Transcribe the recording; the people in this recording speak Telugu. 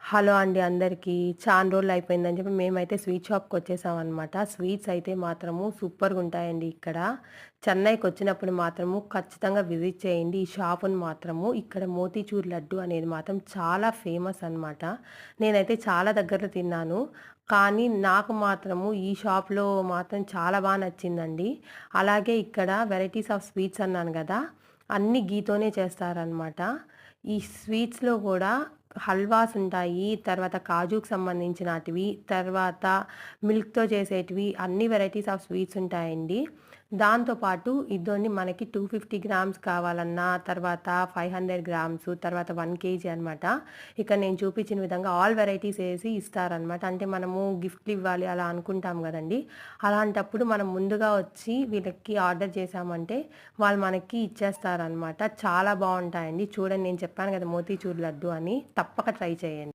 హలో అండి అందరికీ. చానా రోజులయిపోయిందని చెప్పి మేమైతే స్వీట్ షాప్‌కొచ్చేసామనమాట. స్వీట్స్ అయితే మాత్రము సూపర్‌గుంటాయండి ఇక్కడ. చెన్నైకొచ్చినప్పుడు మాత్రము ఖచ్చితంగా విజిట్ చేయండి ఈ షాపుని మాత్రము. ఇక్కడ మోతీచూర్ లడ్డు అనేది మాత్రం చాలా ఫేమస్ అనమాట. నేనైతే చాలా దగ్గరలో తిన్నాను. కానీ నాకు మాత్రము ఈ షాప్‌లో మాత్రం చాలా నచ్చిందండి. అలాగే ఇక్కడ వెరైటీస్ ఆఫ్ స్వీట్స్ అన్నాను గదా! అన్నీ ఘీతోనే చేస్తారనమాట. ఈ స్వీట్స్‌లో గూడా హల్వాస్ ఉంటాయి. తర్వాత కాజుకి సంబంధించినటివి, తర్వాత మిల్క్‌తో చేసేటివి అన్ని వెరైటీస్ ఆఫ్ స్వీట్స్ ఉంటాయండి. దాంతో పాటు ఇదోండి మనకి 250 గ్రామ్స్ కావాలన్నా, తర్వాత 500 గ్రామ్స్, తర్వాత 1 కేజీ అనమాట. ఇక్కడ నేను చూపించిన విధంగా ఆల్ వెరైటీస్ ఏసి ఇస్తారనమాట. అంటే మనము గిఫ్ట్‌లు ఇవ్వాలి అలా అనుకుంటాం గదండీ! అలాంటప్పుడు మనం ముందుగా వచ్చి వీళ్ళకి ఆర్డర్ చేశామంటే వాళ్ళు మనకి ఇచ్చేస్తారనమాట. చాలా బావుంటాయండి. చూడండి నేను చెప్పాను గదా! మోతీచూర్ లడ్డు అని. తప్పక ట్రై చేయండి.